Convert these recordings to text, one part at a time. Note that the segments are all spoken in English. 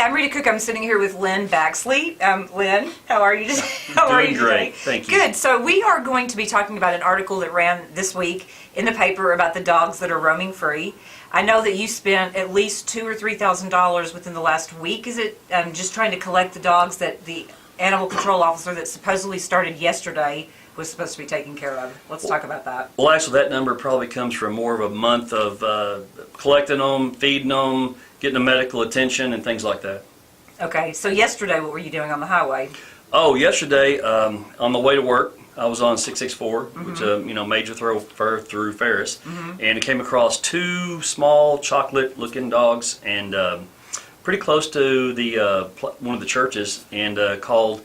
I'm Rita Cook. I'm sitting here with Len Baxley. Len, how are you? How are you Doing great. today? Thank you. Good. So we are going to be talking about an article that ran this week in the paper about the dogs that are roaming free. I know that you spent at least $2,000 or $3,000 within the last week. Is it just trying to collect the dogs that the animal control officer that supposedly started yesterday was supposed to be taking care of? Let's talk about that. Well, actually, that number probably comes from more of a month of collecting them, feeding them, getting them medical attention, and things like that. Okay, so yesterday, what were you doing on the highway? Oh, yesterday, on the way to work, I was on 664, which major thoroughfare through Ferris, and came across two small chocolate-looking dogs, and pretty close to the one of the churches, and called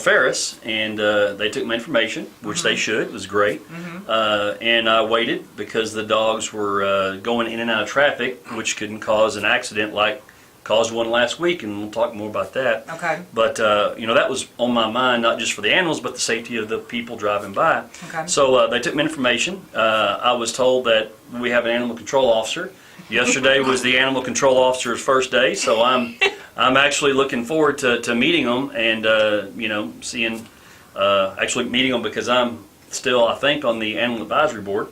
Ferris, and they took my information, which they should. It was great. And I waited because the dogs were going in and out of traffic, which could cause an accident like caused one last week, and we'll talk more about that. Okay. But that was on my mind, not just for the animals, but the safety of the people driving by. Okay. So they took my information. I was told that we have an animal control officer. Yesterday was the animal control officer's first day, so I'm actually looking forward to meeting them and seeing actually meeting them because I'm still, I think, on the animal advisory board.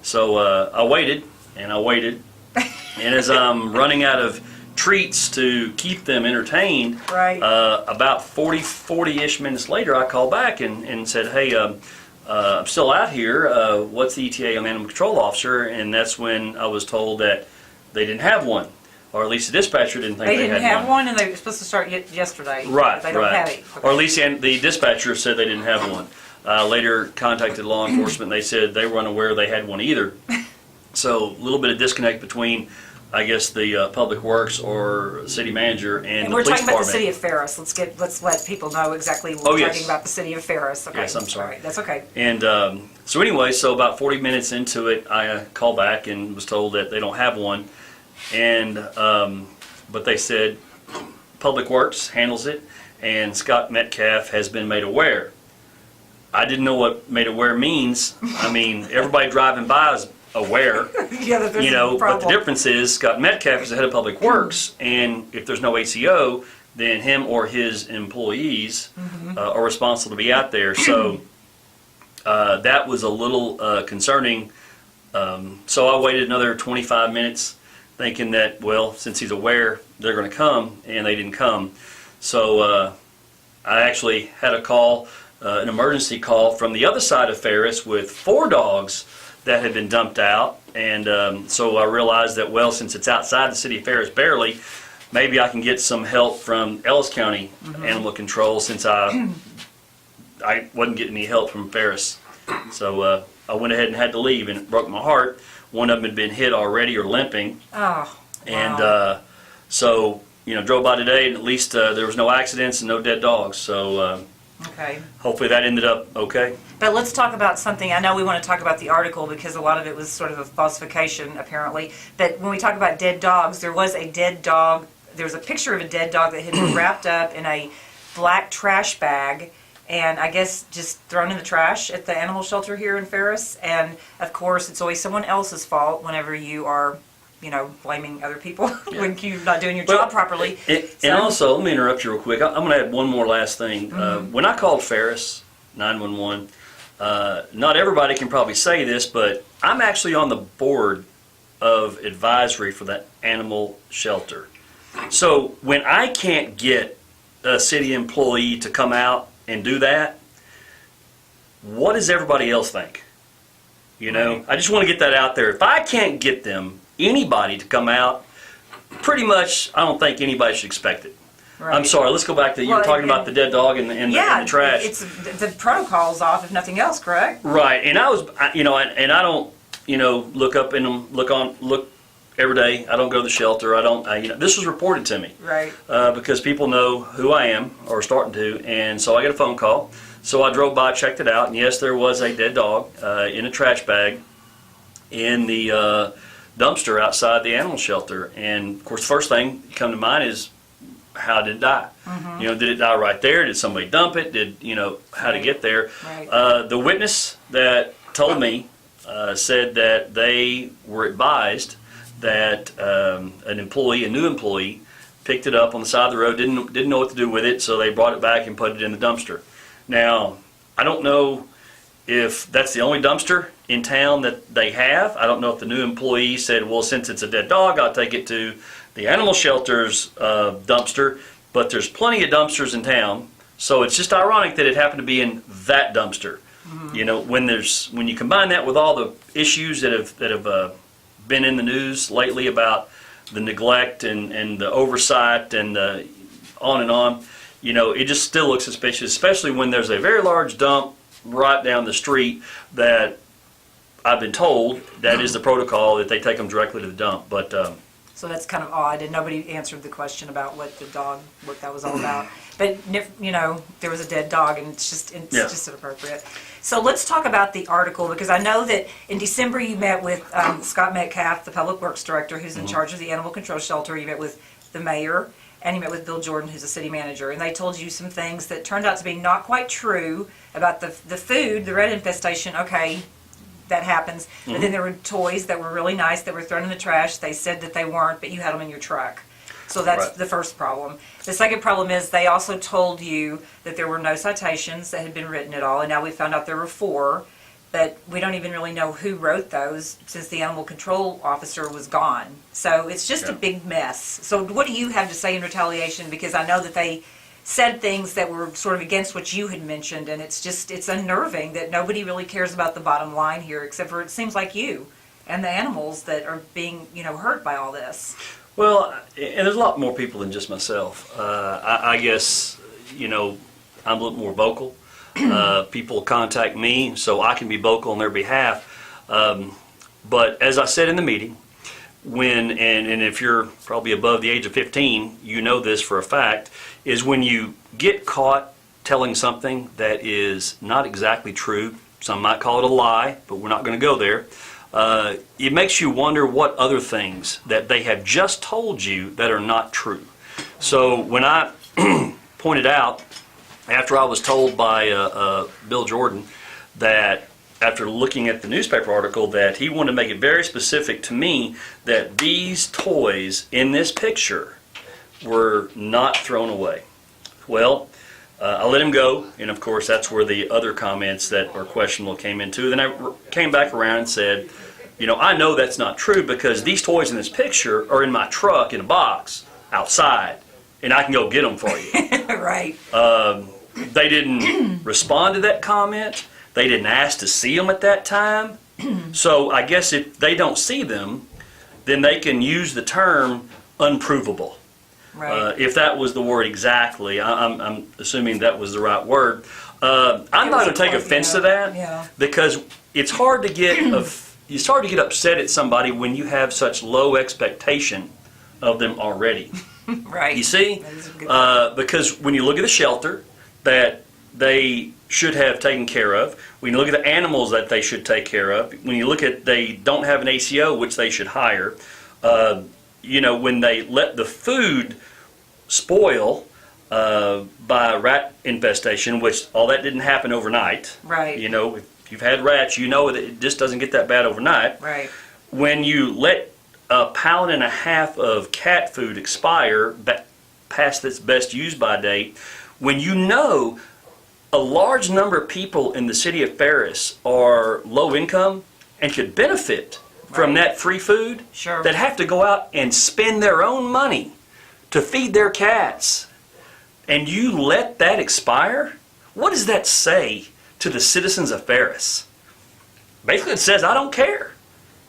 So I waited and I waited, and as I'm running out of treats to keep them entertained, right. About 40-ish minutes later, I called back and said, hey, I'm still out here. What's the ETA on the animal control officer? And that's when I was told that they didn't have one, or at least the dispatcher didn't think they had one. They didn't have one, and they were supposed to start yesterday. Right, They don't have it. Okay. Or at least the dispatcher said they didn't have one. Later contacted law enforcement, and they said they were unaware they had one either. So a little bit of disconnect between, I guess, the public works or city manager and the we're police talking about the department. city of Ferris. Let's let people know exactly what we're talking about. The city of Ferris. Okay. Yes, I'm sorry. All right, that's okay. And so anyway, so about 40 minutes into it, I called back and was told that they don't have one. And but they said Public Works handles it, and Scott Metcalf has been made aware. I didn't know what made aware means. I mean, everybody driving by is aware. Yeah, that there's a problem. But the difference is Scott Metcalf is the head of Public Works, and if there's no ACO, then him or his employees are responsible to be out there. So that was a little concerning. So I waited another 25 minutes thinking that, well, since he's aware, they're going to come, and they didn't come. So I actually had a call, an emergency call from the other side of Ferris with 4 dogs that had been dumped out, and so I realized that, well, since it's outside the city of Ferris barely, maybe I can get some help from Ellis County Animal Control, since I wasn't getting any help from Ferris. So I went ahead and had to leave, and it broke my heart. One of them had been hit already or limping. Oh, wow. And so, drove by today, and at least there was no accidents and no dead dogs. So okay. Hopefully that ended up okay. But let's talk about something. I know we want to talk about the article because a lot of it was sort of a falsification, apparently. But when we talk about dead dogs, there was a dead dog. There was a picture of a dead dog that had been wrapped up in a black trash bag, and I guess just thrown in the trash at the animal shelter here in Ferris. And of course, it's always someone else's fault whenever you are, blaming other people when you're not doing your job properly. And also, let me interrupt you real quick. I'm going to add one more last thing. When I called Ferris 911, not everybody can probably say this, but I'm actually on the board of advisory for that animal shelter. So when I can't get a city employee to come out and do that, what does everybody else think? Right. I just want to get that out there. If I can't get anybody to come out, pretty much I don't think anybody should expect it. Right. I'm sorry, let's go back to, you were talking about the dead dog and the trash. It's the protocol's off, if nothing else, correct? Right, and I was, and I don't, look up in them, look every day. I don't go to the shelter. I don't, this was reported to me. Right. Because people know who I am, or starting to, and so I get a phone call. So I drove by, checked it out, and yes, there was a dead dog in a trash bag in the dumpster outside the animal shelter. And of course, the first thing that come to mind is, how did it die? Did it die right there? Did somebody dump it? How to get there? Right. The witness that told me said that they were advised that a new employee, picked it up on the side of the road, didn't know what to do with it, so they brought it back and put it in the dumpster. Now, I don't know if that's the only dumpster in town that they have. I don't know if the new employee said, well, since it's a dead dog, I'll take it to the animal shelter's dumpster, but there's plenty of dumpsters in town, so it's just ironic that it happened to be in that dumpster. Mm-hmm. You know, when you combine that with all the issues that have been in the news lately about the neglect and the oversight and the on and on, you know, it just still looks suspicious, especially when there's a very large dump right down the street that I've been told that is the protocol, that they take them directly to the dump. But so that's kind of odd, and nobody answered the question about what that was all about. But you know, there was a dead dog, and it's just inappropriate. So let's talk about the article, because I know that in December you met with Scott Metcalf, the Public Works Director, who's in charge of the animal control shelter. You met with the mayor, and you met with Bill Jordan, who's the city manager, and they told you some things that turned out to be not quite true about the food, the rat infestation. Okay, that happens. Mm-hmm. But then there were toys that were really nice that were thrown in the trash. They said that they weren't, but you had them in your truck. So that's the first problem. The second problem is they also told you that there were no citations that had been written at all, and now we found out there were 4, but we don't even really know who wrote those since the animal control officer was gone. So it's just a big mess. So what do you have to say in retaliation? Because I know that they said things that were sort of against what you had mentioned, and it's unnerving that nobody really cares about the bottom line here, except for it seems like you and the animals that are being, you know, hurt by all this. Well, and there's a lot more people than just myself. I guess, you know, I'm a little more vocal. People contact me so I can be vocal on their behalf. But as I said in the meeting, and if you're probably above the age of 15, you know this for a fact, is when you get caught telling something that is not exactly true, some might call it a lie, but we're not going to go there, it makes you wonder what other things that they have just told you that are not true. So when I pointed out, after I was told by Bill Jordan that after looking at the newspaper article that he wanted to make it very specific to me that these toys in this picture were not thrown away. Well, I let him go, and of course that's where the other comments that are questionable came into. Then I came back around and said, you know, I know that's not true because these toys in this picture are in my truck in a box outside, and I can go get them for you. Right. They didn't respond to that comment. They didn't ask to see them at that time. So I guess if they don't see them, then they can use the term unprovable. Right. If that was the word exactly, I'm assuming that was the right word. I'm not going to take offense to that because it's hard to get upset at somebody when you have such low expectation of them already. Right. You see, because when you look at the shelter that they should have taken care of, when you look at the animals that they should take care of, when you look at they don't have an ACO, which they should hire, you know, when they let the food spoil by rat infestation, which all that didn't happen overnight. Right. You know, if you've had rats, you know that it just doesn't get that bad overnight. Right. When you let a pound and a half of cat food expire past its best use by date, when you know a large number of people in the city of Ferris are low income and could benefit from that free food, that have to go out and spend their own money to feed their cats, and you let that expire, what does that say to the citizens of Ferris? Basically it says, I don't care.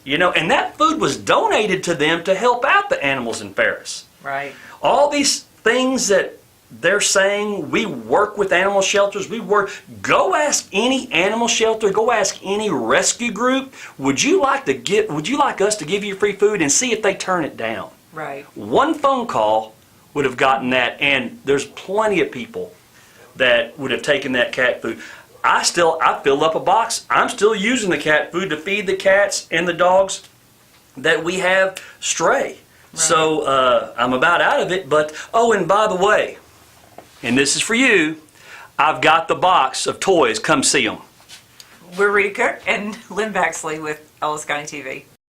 You know, and that food was donated to them to help out the animals in Ferris. Right. All these things that they're saying, we work with animal shelters, go ask any animal shelter, go ask any rescue group, would you like us to give you free food, and see if they turn it down. Right. One phone call would have gotten that, and there's plenty of people that would have taken that cat food. I filled up a box. I'm still using the cat food to feed the cats and the dogs that we have stray. Right. So I'm about out of it, but, oh, and by the way, and this is for you, I've got the box of toys. Come see them. We're Rita Cook and Len Baxley with Ellis County TV.